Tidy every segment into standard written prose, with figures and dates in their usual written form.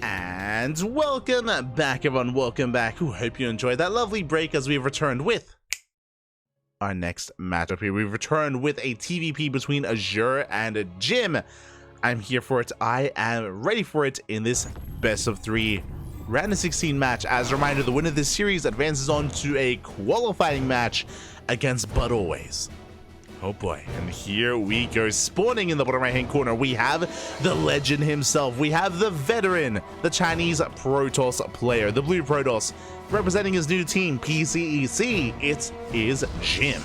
And welcome back, everyone. Welcome back. Ooh, hope you enjoyed that lovely break as we've returned with our next matchup here. We've returned with a TvP between Azure and Jim. I'm here for it. I am ready for it in this best of 3 round of 16 match. As a reminder, the winner of this series advances on to a qualifying match against Bud Always. Oh boy, and here we go. Spawning in the bottom right hand corner, we have the legend himself. We have the veteran, the Chinese Protoss player, the blue Protoss, representing his new team, PCEC. It is Jim.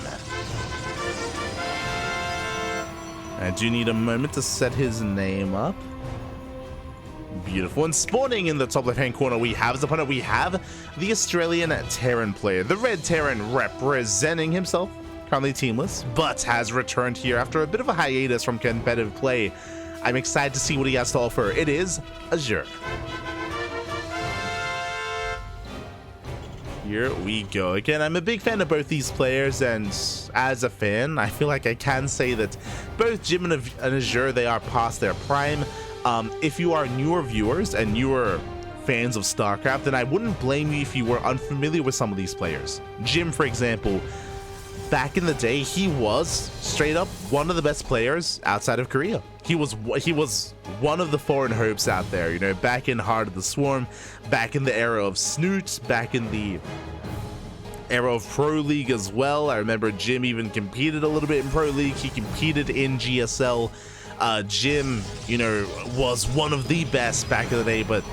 I do need a moment to set his name up. Beautiful. And spawning in the top left hand corner, we have as opponent, we have the Australian Terran player, the red Terran representing himself. Currently teamless, but has returned here after a bit of a hiatus from competitive play. I'm excited to see what he has to offer. It is Azure. Here we go. Again, I'm a big fan of both these players, and as a fan, I feel like I can say that both Jim and Azure, they are past their prime. If you are newer viewers and newer fans of StarCraft, then I wouldn't blame you if you were unfamiliar with some of these players. Jim, for example, back in the day, he was straight up one of the best players outside of Korea. He was one of the foreign hopes out there, you know, back in Heart of the Swarm, back in the era of Snoot, back in the era of Pro League as well. I remember Jim even competed a little bit in Pro League. He competed in GSL. Jim, you know, was one of the best back in the day, but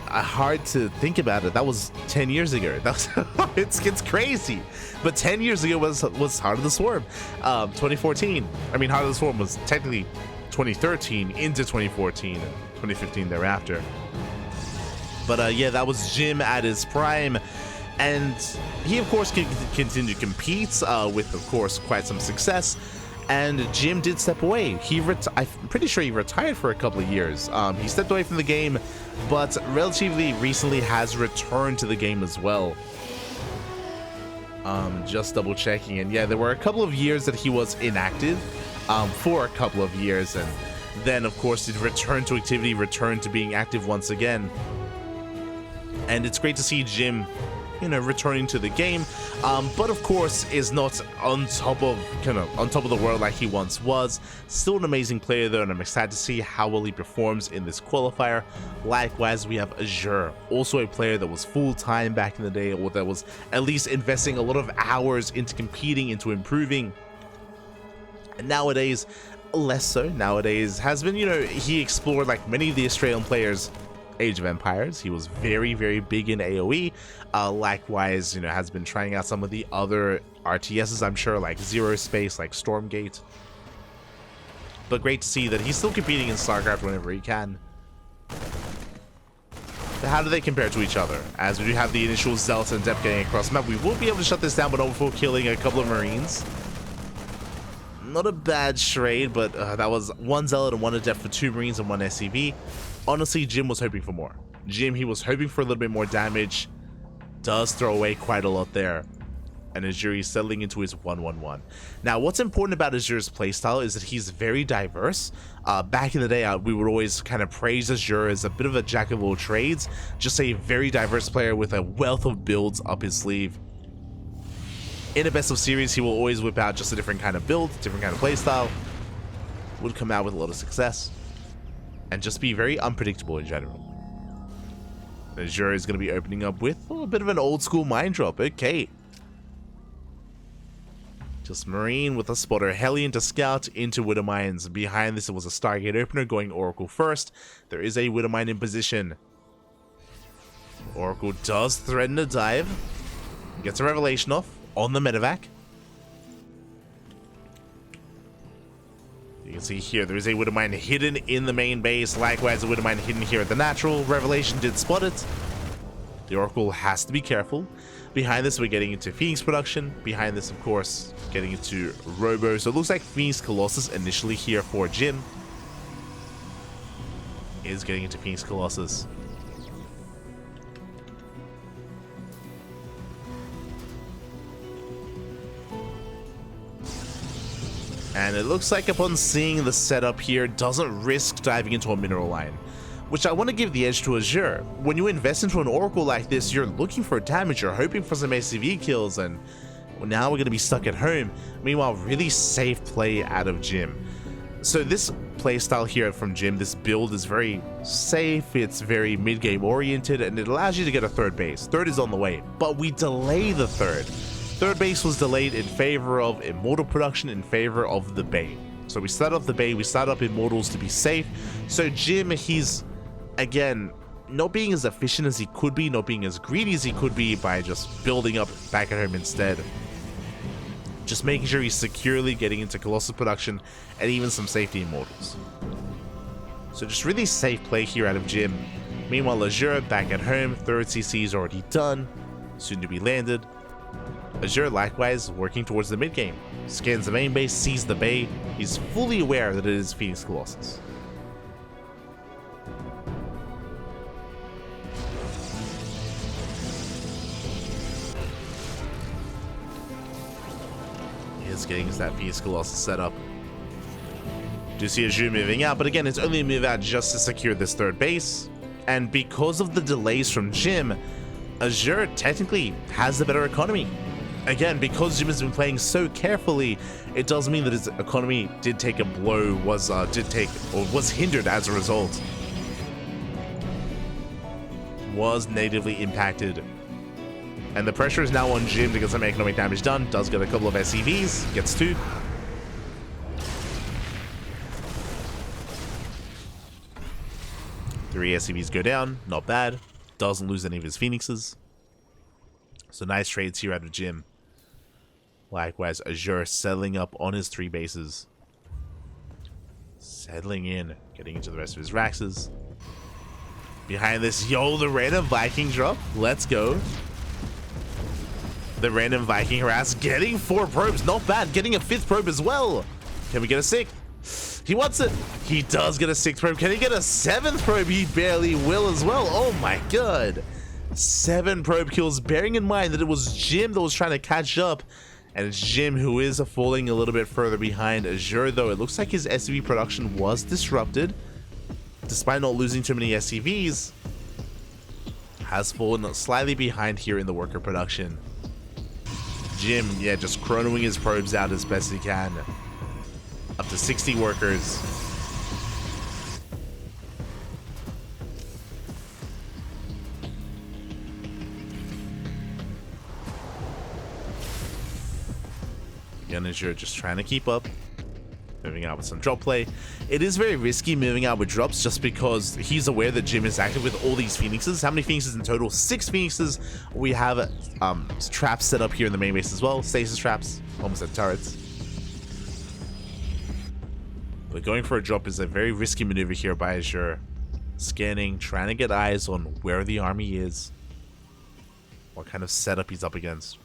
hard to think about it. That was 10 years ago. That was it's crazy. But 10 years ago was Heart of the Swarm. 2014. I mean, Heart of the Swarm was technically 2013 into 2014 and 2015 thereafter. But yeah, that was Jim at his prime, and he of course continued to compete with, of course, quite some success. And Jim did step away. I'm pretty sure he retired for a couple of years. He stepped away from the game, but relatively recently has returned to the game as well. Just double checking, and yeah, there were a couple of years that he was inactive for a couple of years, and then of course did return to activity, return to being active once again. And it's great to see Jim, you know, returning to the game, but of course is not on top of the world like he once was. Still an amazing player though, and I'm excited to see how well he performs in this qualifier. Likewise, we have Azure, also a player that was full-time back in the day, or that was at least investing a lot of hours into competing, into improving. And nowadays, less so. Nowadays has been, you know, he explored, like many of the Australian players, Age of Empires. He was very, very big in AoE. Likewise, you know, has been trying out some of the other RTSs, I'm sure, like Zero Space, like Stormgate. But great to see that he's still competing in StarCraft whenever he can. So how do they compare to each other? As we do have the initial Zealot and Depth getting across the map, we will be able to shut this down, but not before killing a couple of Marines. Not a bad trade, but that was 1 Zealot and 1 Adept for 2 Marines and 1 SCV. Honestly, Jim was hoping for more. Jim, he was hoping for a little bit more damage. Does throw away quite a lot there. And Azure is settling into his 1-1-1. Now, what's important about Azure's playstyle is that he's very diverse. Back in the day, we would always kind of praise Azure as a bit of a jack of all trades. Just a very diverse player with a wealth of builds up his sleeve. In a best of series, he will always whip out just a different kind of build, different kind of playstyle. Would come out with a lot of success. And just be very unpredictable in general. Azure is going to be opening up with a bit of an old school mine drop. Okay. Just Marine with a spotter. Hellion to scout into Widow Mines. Behind this, it was a Stargate opener going Oracle first. There is a Widow Mine in position. Oracle does threaten to dive. Gets a revelation off on the medevac. You can see here, there is a Widow Mine hidden in the main base. Likewise, a Widow Mine hidden here at the natural. Revelation did spot it. The Oracle has to be careful. Behind this, we're getting into Phoenix production. Behind this, of course, getting into Robo. So it looks like Phoenix Colossus initially here for Jim is getting into Phoenix Colossus. And it looks like upon seeing the setup here, doesn't risk diving into a mineral line. which I want to give the edge to Azure. When you invest into an Oracle like this, you're looking for damage, you're hoping for some SCV kills, and well, now we're going to be stuck at home. Meanwhile, really safe play out of Jim. So this playstyle here from Jim, this build is very safe, it's very mid-game oriented, and it allows you to get a third base. Third is on the way, but we delay the third. Third base was delayed in favor of Immortal production, in favor of the Bay. So we start off the Bay, we start up Immortals to be safe. So Jim, he's, again, not being as efficient as he could be, not being as greedy as he could be by just building up back at home instead. Just making sure he's securely getting into Colossus production and even some safety Immortals. So just really safe play here out of Jim. Meanwhile, Azure back at home, third CC is already done, soon to be landed. Azure likewise working towards the mid game. Scans the main base, sees the Bay, he's fully aware that it is Phoenix Colossus. Is getting that Phoenix Colossus set up. Do see Azure moving out, but again, it's only a move out just to secure this third base. And because of the delays from Jim, Azure technically has the better economy. Again, because Jim has been playing so carefully, it does mean that his economy did take a blow, was hindered as a result. Was negatively impacted. And the pressure is now on Jim to get some economic damage done. Does get a couple of SCVs. Gets 2. Three SCVs go down. Not bad. Doesn't lose any of his Phoenixes. So nice trades here out of Jim. Likewise, Azure settling up on his 3 bases. Settling in. Getting into the rest of his Raxes. Behind this, yo, the random Viking drop. Let's go. The random Viking harass, getting 4 probes, not bad, getting a 5th probe as well. Can we get a 6th? He wants it. He does get a 6th probe. Can he get a 7th probe? He barely will as well. Oh my god. 7 probe kills, bearing in mind that it was Jim that was trying to catch up. And it's Jim who is falling a little bit further behind. Azure, though, it looks like his SCV production was disrupted. Despite not losing too many SCVs, has fallen slightly behind here in the worker production. Jim, yeah, just chronoing his probes out as best he can. Up to 60 workers. Again, Azure just trying to keep up. Moving out with some drop play. It is very risky moving out with drops just because he's aware that Jim is active with all these Phoenixes. How many Phoenixes in total? 6 Phoenixes. We have traps set up here in the main base as well. Stasis traps. Almost at turrets. But going for a drop is a very risky maneuver here by Azure. Scanning, trying to get eyes on where the army is. What kind of setup he's up against.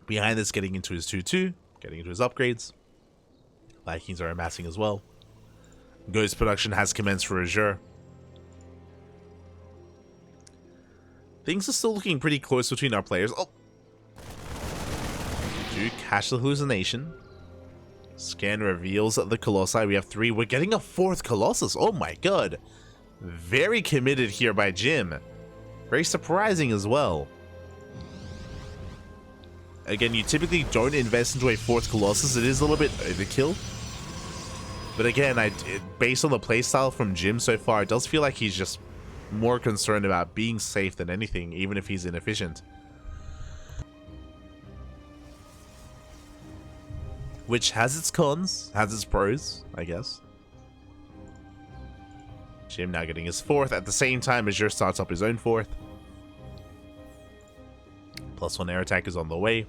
Behind this, getting into his 2-2, getting into his upgrades. Vikings are amassing as well. Ghost production has commenced for Azure. Things are still looking pretty close between our players. Oh! Do catch the hallucination. Scan reveals the Colossi. We have 3. We're getting a 4th Colossus. Oh my god. Very committed here by Jim. Very surprising as well. Again, you typically don't invest into a 4th Colossus. It is a little bit overkill. But again, based on the playstyle from Jim so far, it does feel like he's just more concerned about being safe than anything, even if he's inefficient. Which has its cons, has its pros, I guess. Jim now getting his 4th. At the same time, Azure starts up his own 4th. +1 air attack is on the way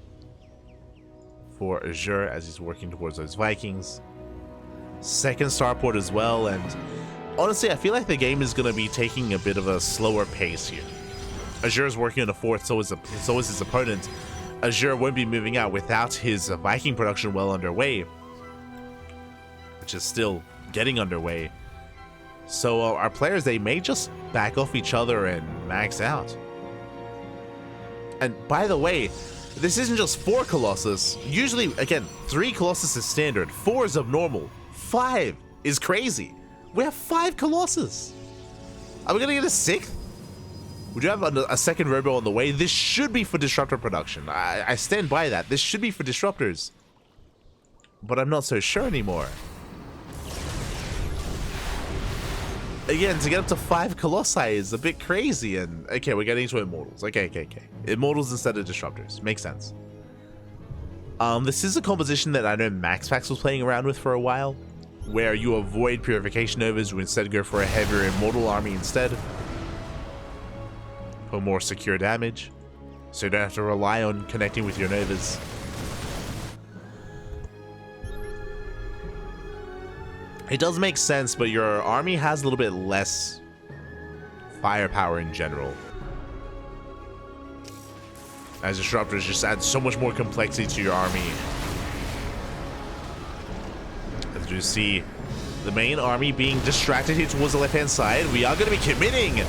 for Azure as he's working towards those Vikings. 2nd starport as well, and honestly, I feel like the game is going to be taking a bit of a slower pace here. Azure is working on a 4th, so is his opponent. Azure won't be moving out without his Viking production well underway, which is still getting underway. So our players, they may just back off each other and max out. And by the way, this isn't just 4 Colossus. Usually, again, 3 Colossus is standard, 4 is abnormal, 5 is crazy. We have 5 Colossus. Are we gonna get a 6th? We do have a second Robo on the way. This should be for Disruptor production. I stand by that. This should be for Disruptors. But I'm not so sure anymore. Again, to get up to 5 Colossi is a bit crazy. And okay, we're getting into Immortals. Okay. Immortals instead of Disruptors. Makes sense. This is a composition that I know MaxPax was playing around with for a while, where you avoid Purification Novas, you instead go for a heavier Immortal army instead. For more secure damage, so you don't have to rely on connecting with your Novas. It does make sense, but your army has a little bit less firepower in general. As Disruptors just add so much more complexity to your army. As you see, the main army being distracted here towards the left-hand side. We are going to be committing.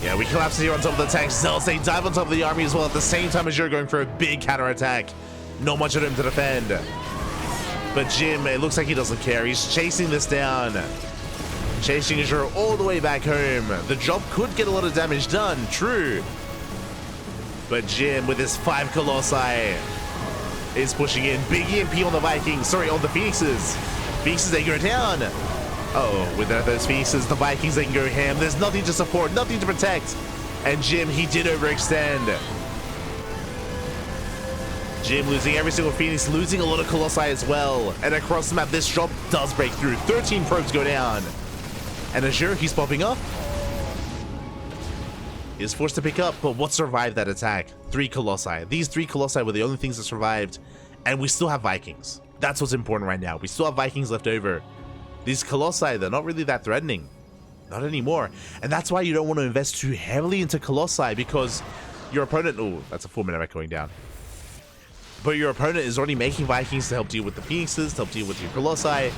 Yeah, we collapse here on top of the tank. Zealots, they dive on top of the army as well at the same time as you're going for a big counterattack. Not much of him to defend. But Jim, it looks like he doesn't care. He's chasing this down. Chasing Azure all the way back home. The job could get a lot of damage done, true. But Jim, with his 5 Colossi, is pushing in. Big EMP on the Vikings. Sorry, on the Phoenixes. Phoenixes, they go down. Uh-oh, without those Phoenixes, the Vikings, they can go ham. There's nothing to support, nothing to protect. And Jim, he did overextend. Jim losing every single Phoenix, losing a lot of Colossi as well. And across the map, this drop does break through. 13 probes go down. And Azure, he's popping up. Is forced to pick up, but what survived that attack? 3 Colossi. These 3 Colossi were the only things that survived. And we still have Vikings. That's what's important right now. We still have Vikings left over. These Colossi, they're not really that threatening. Not anymore. And that's why you don't want to invest too heavily into Colossi, because your opponent... Oh, that's a 4-minute echoing down. But your opponent is already making Vikings to help deal with the Phoenixes, to help deal with your Colossi.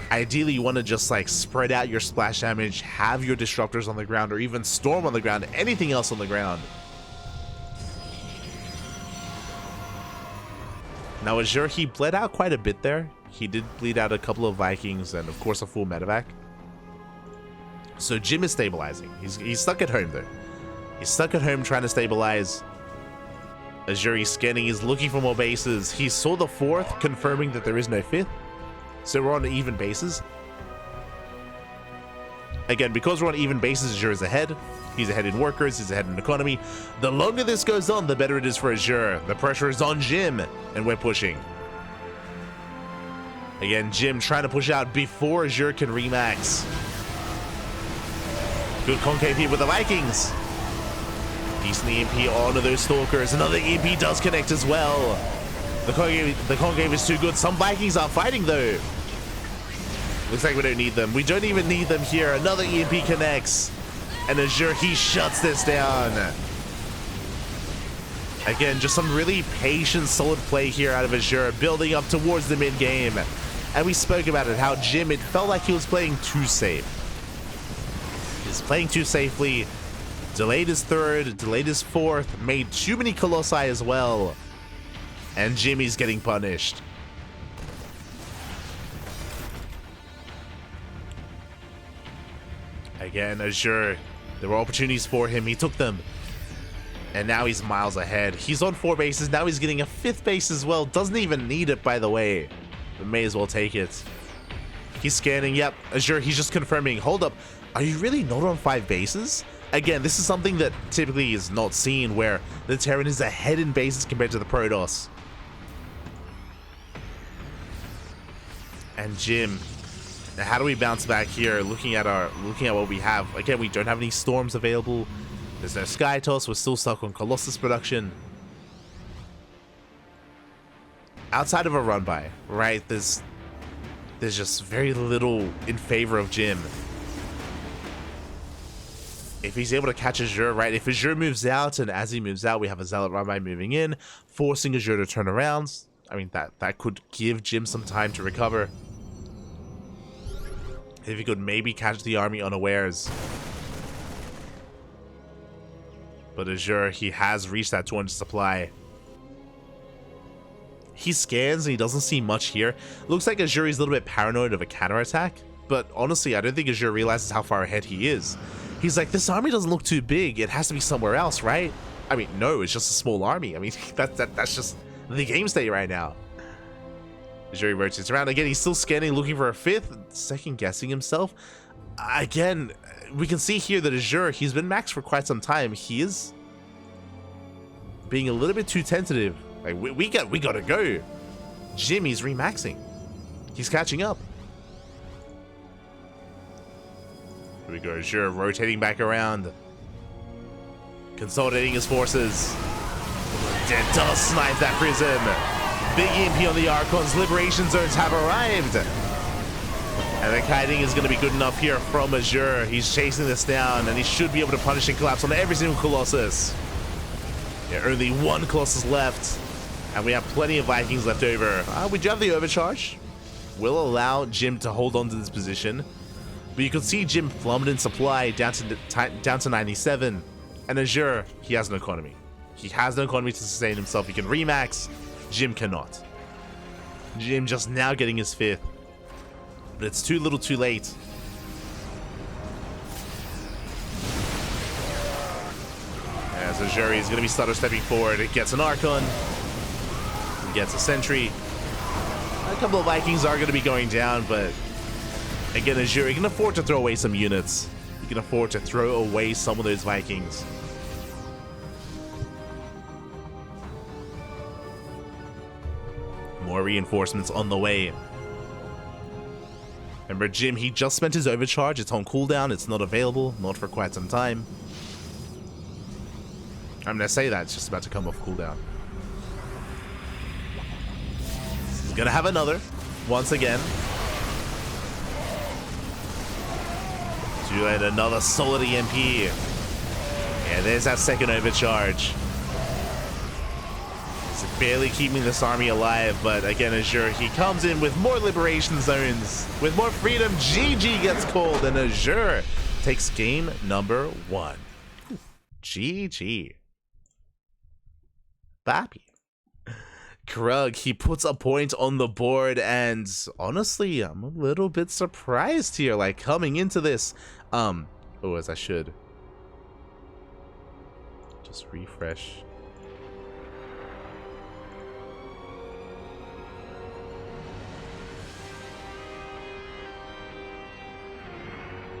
Ideally, you want to just like spread out your splash damage, have your Disruptors on the ground, or even Storm on the ground, anything else on the ground. Now, Azure, he bled out quite a bit there. He did bleed out a couple of Vikings and, of course, a full medevac. So Jim is stabilizing. He's stuck at home, though. He's stuck at home trying to stabilize. Azure, he's scanning. He's looking for more bases. He saw the 4th, confirming that there is no 5th. So we're on even bases. Again, because we're on even bases, Azure is ahead. He's ahead in workers. He's ahead in economy. The longer this goes on, the better it is for Azure. The pressure is on Jim, and we're pushing. Again, Jim trying to push out before Azure can remax. Good concave here with the Vikings. Decent EMP onto those Stalkers. Another EMP does connect as well. The concave is too good. Some Vikings are fighting, though. Looks like we don't need them. We don't even need them here. Another EMP connects. And Azure, he shuts this down. Again, just some really patient, solid play here out of Azure, building up towards the mid-game. And we spoke about it, how Jim, it felt like he was playing too safe. He's playing too safely. Delayed his 3rd, delayed his 4th, made too many Colossi as well. And Jimmy's getting punished. Again, Azure, there were opportunities for him. He took them. And now he's miles ahead. He's on 4 bases. Now he's getting a 5th base as well. Doesn't even need it, by the way. But may as well take it. He's scanning. Yep, Azure, he's just confirming. Hold up. Are you really not on 5 bases? Again, this is something that typically is not seen, where the Terran is ahead in bases compared to the Protoss. And Jim, now how do we bounce back here? Looking at what we have. Again, we don't have any Storms available. There's no Sky Toss. We're still stuck on Colossus production. Outside of a run by, right? There's just very little in favor of Jim. If he's able to catch Azure, right? If Azure moves out, and as he moves out, we have a Zealot run by moving in, forcing Azure to turn around. I mean, that could give Jim some time to recover. If he could maybe catch the army unawares. But Azure, he has reached that 200 supply. he scans and he doesn't see much here. Looks like Azure is a little bit paranoid of a counterattack, but honestly, I don't think Azure realizes how far ahead he is. He's like, this army doesn't look too big. It has to be somewhere else, right? I mean, no, it's just a small army. I mean, that's just the game state right now. Azure rotates around. Again, he's still scanning, looking for a fifth, second guessing himself. Again, we can see here that Azure, he's been maxed for quite some time. He is being a little bit too tentative. Like, we gotta go. Jimmy's remaxing. He's catching up. Here we go, Azure rotating back around. Consolidating his forces. Dead does snipe that Prism. Big EMP on the Archons. Liberation zones have arrived. And the kiting is going to be good enough here from Azure. He's chasing this down, and he should be able to punish and collapse on every single Colossus. Yeah, only one Colossus left, and we have plenty of Vikings left over. We do have the overcharge. Will allow Jim to hold on to this position. But you can see Jim plummet in supply down to 97. And Azure, he has no economy. He has no economy to sustain himself. He can remax. Jim cannot. Jim just now getting his fifth. But it's too little too late. As Azure is going to be stutter stepping forward. It gets an Archon. It gets a Sentry. A couple of Vikings are going to be going down, but again, Azure, you can afford to throw away some units. You can afford to throw away some of those Vikings. More reinforcements on the way. Remember, Jim, he just spent his overcharge. It's on cooldown. It's not available. Not for quite some time. I'm going to say that. It's just about to come off cooldown. He's going to have another. Once again. Do another solid EMP. Yeah, there's that second overcharge. It's barely keeping this army alive, but again, Azure, he comes in with more liberation zones, with more freedom. GG gets called, and Azure takes game number 1. GG. Bappy. Krug, he puts a point on the board, and honestly, I'm a little bit surprised here, like, coming into this. As I should. Just refresh.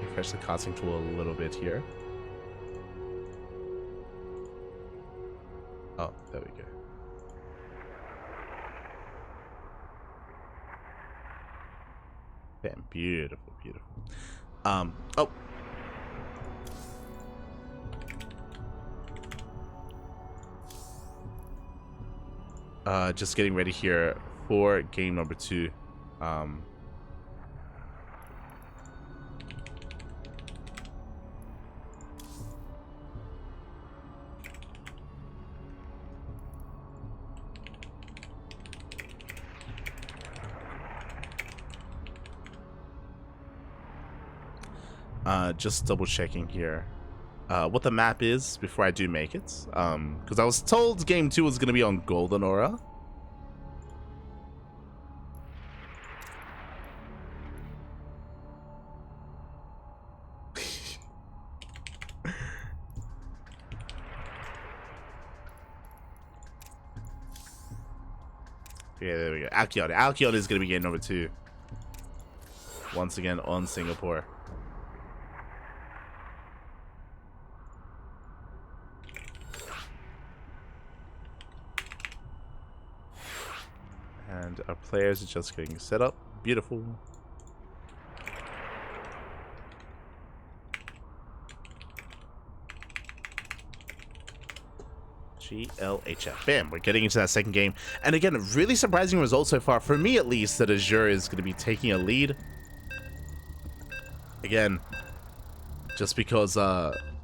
Refresh the casting tool a little bit here. Oh, there we go. Damn, beautiful, beautiful. Oh. Just getting ready here for game number 2. Just double checking here what the map is before I do make it, because I was told game 2 was going to be on Golden Aura. Yeah, there we go. Alkion. Alkion is going to be game number 2 once again on Singapore. And our players are just getting set up. Beautiful. GLHF. Bam, we're getting into that second game. And again, really surprising result so far, for me at least, that Azure is going to be taking a lead. Again, just because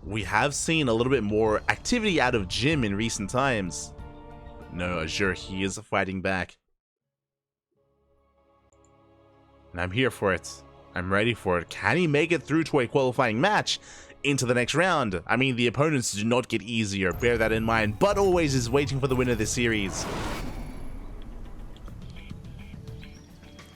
we have seen a little bit more activity out of Jim in recent times. But no, Azure, he is fighting back. And I'm here for it. I'm ready for it. Can he make it through to a qualifying match into the next round? I mean, the opponents do not get easier. Bear that in mind. But always is waiting for the winner of this series.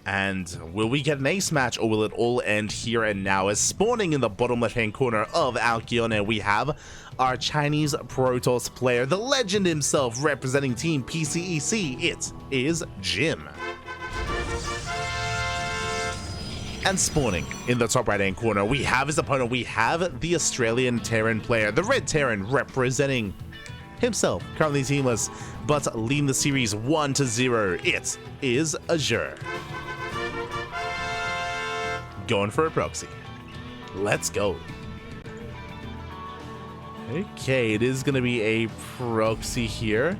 And will we get an ace match, or will it all end here and now? As spawning in the bottom left-hand corner of Alkione, we have our Chinese Protoss player, the legend himself, representing Team PCEC. It is Jim. And spawning in the top right-hand corner, we have his opponent. We have the Australian Terran player, the Red Terran, representing himself, currently teamless, but leading the series 1-0. It is Azure. Going for a proxy. Let's go. Okay, it is going to be a proxy here.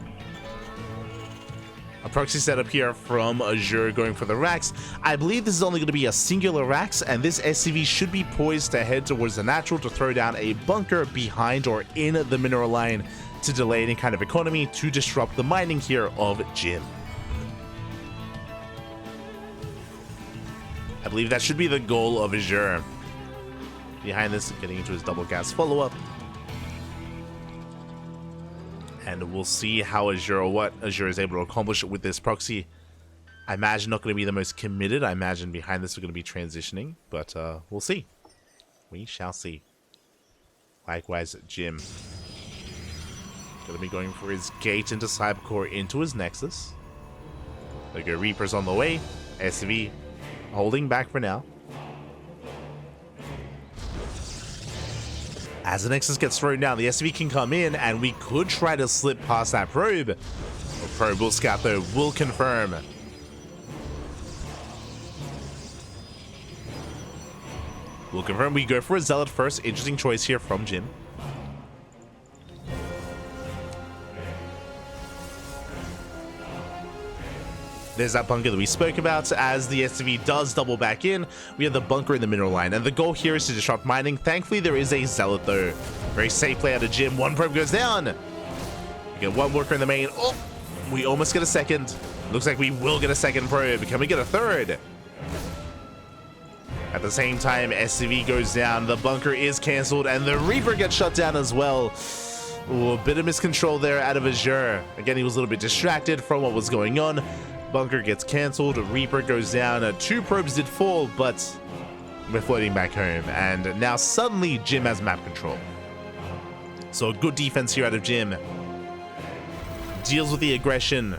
A proxy setup here from Azure, going for the racks. I believe this is only going to be a singular racks, and this SCV should be poised to head towards the natural to throw down a bunker behind or in the mineral line to delay any kind of economy to disrupt the mining here of Jim. I believe that should be the goal of Azure. Behind this, getting into his double gas follow-up. And we'll see how Azure, or what Azure is able to accomplish with this proxy. I imagine not going to be the most committed. I imagine behind this we're going to be transitioning, but we'll see. We shall see. Likewise, Jim. Going to be going for his gate into Cybercore, into his Nexus. There go, Reapers on the way. SV holding back for now. As the Nexus gets thrown down, the SV can come in, and we could try to slip past that probe. The probe will scout, though, will confirm. We'll confirm. We go for a Zealot first. Interesting choice here from Jim. There's that bunker that we spoke about. As the SCV does double back in, we have the bunker in the mineral line, and the goal here is to disrupt mining. Thankfully, there is a Zealot, though. Very safe play out of Jim. One probe goes down. We get one worker in the main. Oh, we almost get a second. Looks like we will get a second probe. Can we get a third? At the same time, SCV goes down. The bunker is cancelled, and the Reaper gets shut down as well. Ooh, a bit of miscontrol there out of Azure. Again, he was a little bit distracted from what was going on. Bunker gets cancelled, Reaper goes down, 2 probes did fall, but we're floating back home, and now suddenly Jim has map control. So good defense here out of Jim. Deals with the aggression.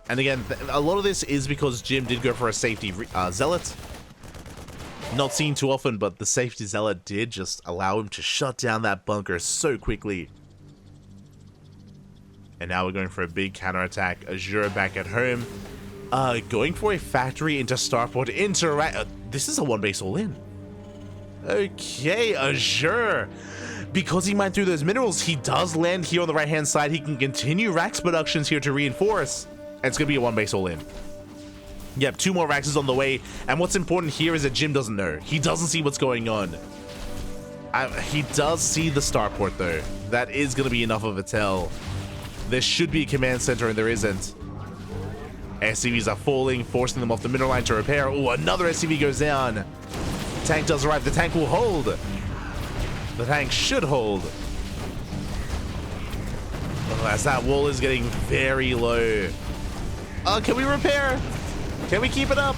And again, a lot of this is because Jim did go for a safety Zealot. Not seen too often, but the safety Zealot did just allow him to shut down that bunker so quickly. And now we're going for a big counterattack. Azure back at home. Going for a factory into Starport. This is a one base all in. Okay, Azure. Because he mined through those minerals, he does land here on the right-hand side. He can continue Rax productions here to reinforce. And it's going to be a one base all in. Yep, 2 more Raxes on the way. And what's important here is that Jim doesn't know. He doesn't see what's going on. He does see the Starport, though. That is going to be enough of a tell. There should be a command center, and there isn't. SCVs are falling, forcing them off the mineral line to repair. Oh, another SCV goes down. Tank does arrive. The tank will hold. The tank should hold. Oh, as that wall is getting very low. Can we repair? Can we keep it up?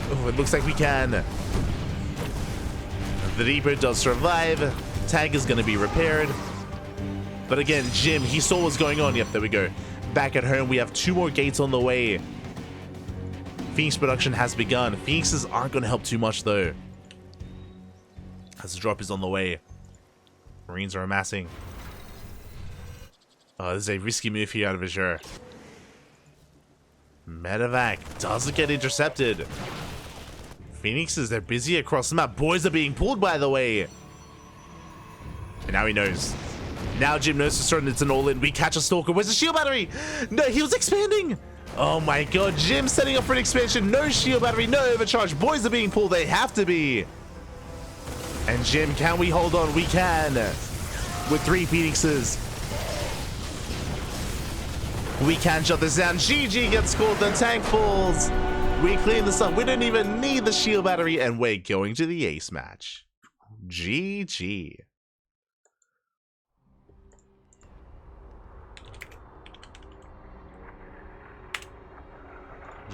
Oh, it looks like we can. The Reaper does survive. Tank is going to be repaired. But again, Jim, he saw what's going on. Yep, there we go. Back at home, we have 2 more gates on the way. Phoenix production has begun. Phoenixes aren't going to help too much, though. As the drop is on the way. Marines are amassing. Oh, this is a risky move here out of Azure. Medevac doesn't get intercepted. Phoenixes, they're busy across the map. Boys are being pulled, by the way. And now he knows. Now Jim knows for certain it's an all-in. We catch a Stalker. Where's the shield battery? No, he was expanding. Oh my god, Jim setting up for an expansion. No shield battery, no overcharge. Boys are being pulled. They have to be. And Jim, can we hold on? We can. With 3 Phoenixes. We can shut this down. GG gets called. The tank falls. We clean this up. We don't even need the shield battery. And we're going to the ace match. GG.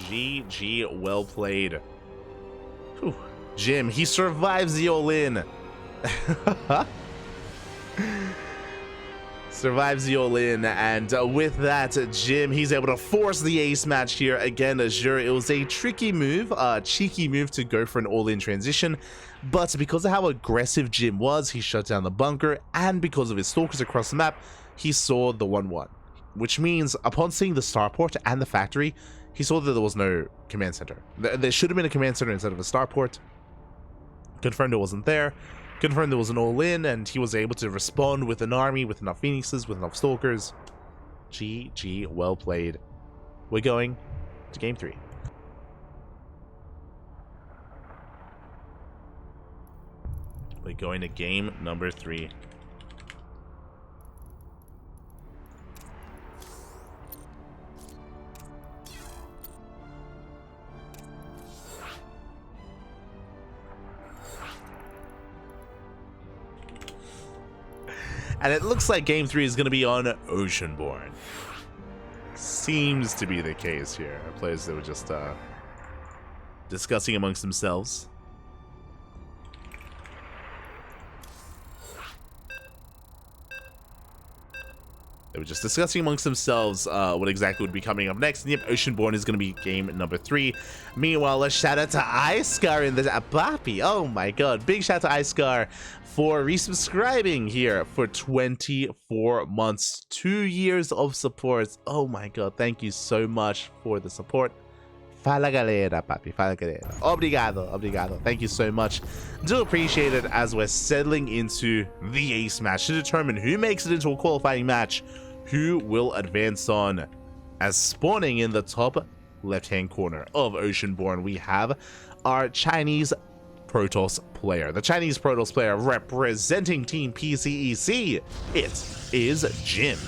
GG, well played. Whew. Jim, he survives the all-in. Survives the all-in, and with that, Jim, he's able to force the ace match here. Again, Azure, it was a tricky move, cheeky move to go for an all-in transition, but because of how aggressive Jim was, he shut down the bunker, and because of his stalkers across the map, he saw the 1-1, which means upon seeing the starport and the factory, he saw that there was no command center. There should have been a command center instead of a starport. Confirmed it wasn't there. Confirmed there was an all-in, and he was able to respond with an army, with enough phoenixes, with enough stalkers. GG, well played. We're going to game 3. We're going to game number 3. And it looks like game 3 is going to be on Oceanborn. Seems to be the case here. Players that were just discussing amongst themselves. They were just discussing amongst themselves what exactly would be coming up next. And yep, Oceanborn is going to be game number 3. Meanwhile, a shout out to Icar in the Papi. Oh my god. Big shout out to Icar for resubscribing here for 24 months. 2 years of support. Oh my god. Thank you so much for the support. Fala galera, papi. Fala galera. Obrigado. Obrigado. Thank you so much. Do appreciate it as we're settling into the ace match to determine who makes it into a qualifying match, who will advance on. As spawning in the top left-hand corner of Oceanborn, we have our Chinese Protoss player. The Chinese Protoss player representing Team PCEC. It is Jim.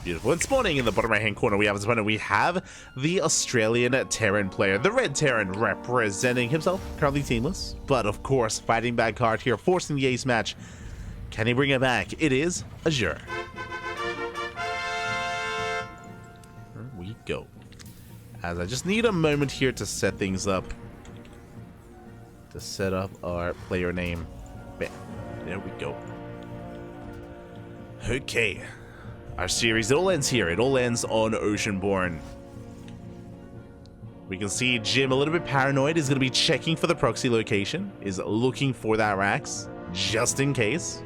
Beautiful. And spawning in the bottom right hand corner, we have as opponent, we have the Australian Terran player, the Red Terran, representing himself, currently teamless, but of course fighting back hard here, forcing the ace match. Can he bring it back? It is Azure. Here we go. As I just need a moment here to set things up, to set up our player name. Bam. There we go. Okay. Our series, it all ends here. It all ends on Oceanborn. We can see Jim, a little bit paranoid, is going to be checking for the proxy location, is looking for that Rax, just in case.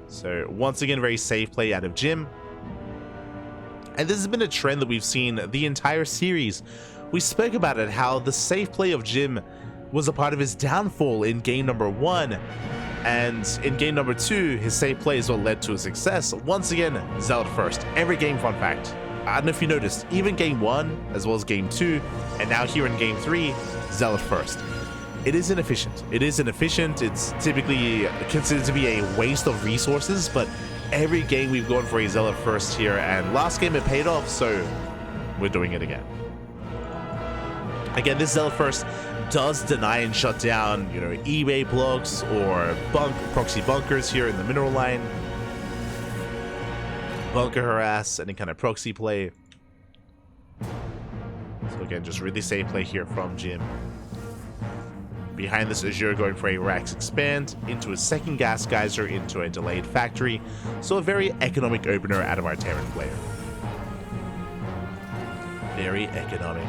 So, once again, very safe play out of Jim. And this has been a trend that we've seen the entire series. We spoke about it, how the safe play of Jim was a part of his downfall in game number 1. And in game number 2, his safe play is what led to his success. Once again, Zealot first. Every game, fun fact. I don't know if you noticed, even game 1, as well as game 2, and now here in game 3, Zealot first. It is inefficient. It is inefficient. It's typically considered to be a waste of resources, but every game we've gone for a Zealot first here, and last game it paid off, so we're doing it again. Again, this Zealot first does deny and shut down, you know, eBay blocks or proxy bunkers here in the mineral line. Bunker harass, any kind of proxy play. So again, just really safe play here from Jim. Behind this, Azure going for a Rax expand into a second gas geyser into a delayed factory. So a very economic opener out of our Terran player. Very economic.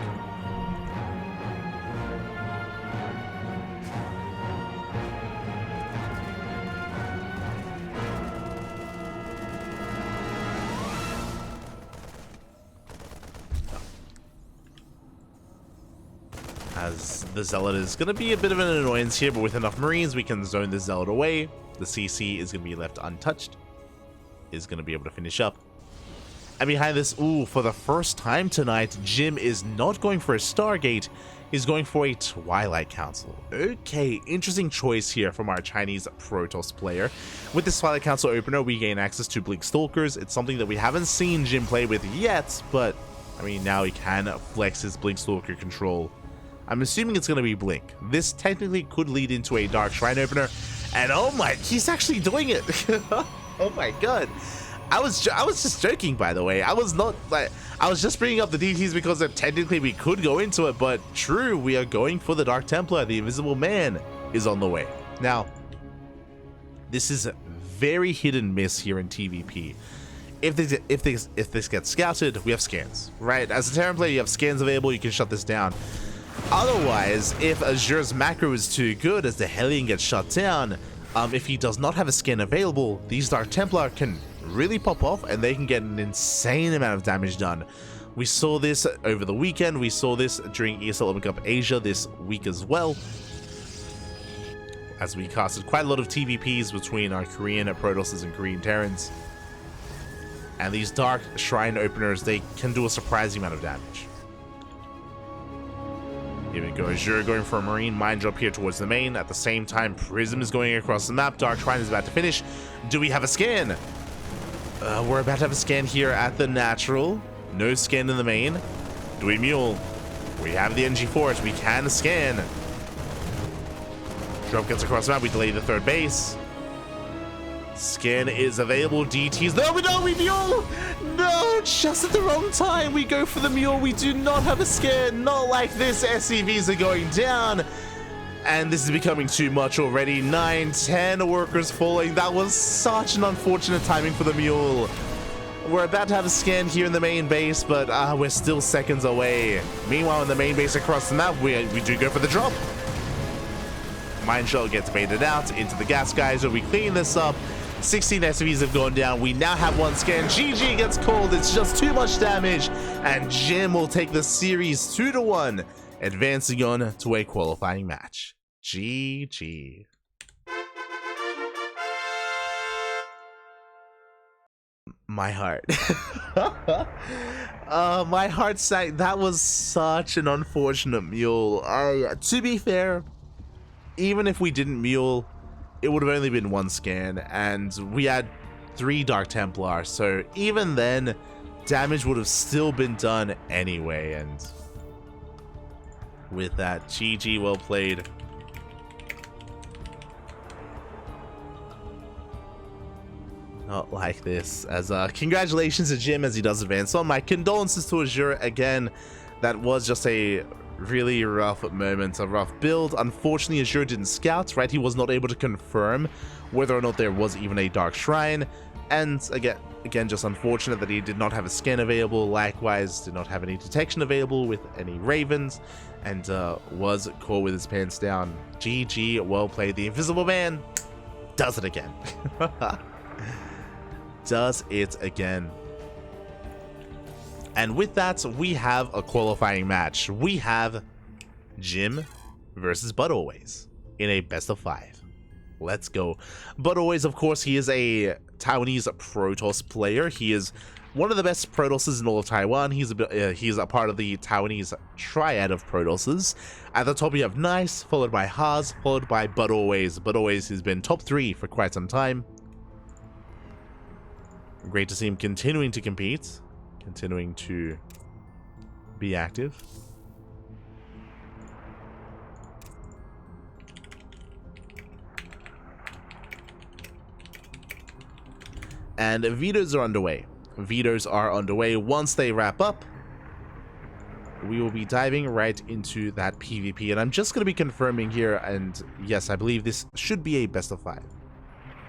As the Zealot is going to be a bit of an annoyance here, but with enough Marines, we can zone the Zealot away. The CC is going to be left untouched. Is going to be able to finish up. And behind this, ooh, for the first time tonight, Jim is not going for a Stargate. He's going for a Twilight Council. Okay, interesting choice here from our Chinese Protoss player. With this Twilight Council opener, we gain access to Blink Stalkers. It's something that we haven't seen Jim play with yet, but, I mean, now he can flex his Blink Stalker control I'm assuming it's going to be Blink. This technically could lead into a Dark Shrine opener. And oh my, he's actually doing it. Oh my god. I was just joking, by the way. I was not like, I was just bringing up the DTs because technically we could go into it, but true, we are going for the Dark Templar. The Invisible Man is on the way. Now, this is very hit and miss here in TvP. If this gets scouted, we have scans, right? As a Terran player, you have scans available, you can shut this down. Otherwise, if Azure's macro is too good as the Hellion gets shut down, if he does not have a scan available, these Dark Templar can really pop off and they can get an insane amount of damage done. We saw this over the weekend, we saw this during ESL Open Cup Asia this week as well, as we casted quite a lot of TvPs between our Korean Protosses and Korean Terrans. And these Dark Shrine openers, they can do a surprising amount of damage. Here we go, Azure going for a Marine Mine Drop here towards the main. At the same time, Prism is going across the map. Dark Shrine is about to finish. Do we have a scan? We're about to have a scan here at the natural. No scan in the main. Do we mule? We have the NG Force. We can scan. Drop gets across the map. We delay the third base. Scan is available. DTs. No, we mule! No, just at the wrong time. We go for the mule. We do not have a scan. Not like this. SCVs are going down. And this is becoming too much already. 9, 10 workers falling. That was such an unfortunate timing for the mule. We're about to have a scan here in the main base, but we're still seconds away. Meanwhile, in the main base across the map, we do go for the drop. Mine Shell gets baited out into the gas geyser. We clean this up. 16 SCVs have gone down. We now have one scan. GG gets called. It's just too much damage. And Jim will take the series 2-1, advancing on to a qualifying match. GG. My heart. My heart sank. That was such an unfortunate mule. To be fair, even if we didn't mule, it would have only been one scan, and we had 3 Dark Templar, so even then, damage would have still been done anyway, and with that, GG, well played. Not like this, as congratulations to Jim as he does advance on. My condolences to Azure again. That was just a really rough moment, a rough build. Unfortunately, Azure didn't scout, right? He was not able to confirm whether or not there was even a Dark Shrine. And again, just unfortunate that he did not have a scan available. Likewise, did not have any detection available with any Ravens, and was caught with his pants down. GG, well played. The Invisible Man does it again. Does it again. And with that, we have a qualifying match. We have Jim versus But Always in a best of 5. Let's go. But Always, of course, he is a Taiwanese Protoss player. He is one of the best Protosses in all of Taiwan. He's a part of the Taiwanese triad of Protosses. At the top, we have Nice, followed by Haas, followed by But Always. But Always has been top 3 for quite some time. Great to see him continuing to compete. Continuing to be active. And vetoes are underway. Vetoes are underway. Once they wrap up, we will be diving right into that PvP. And I'm just going to be confirming here, and yes, I believe this should be a best of 5.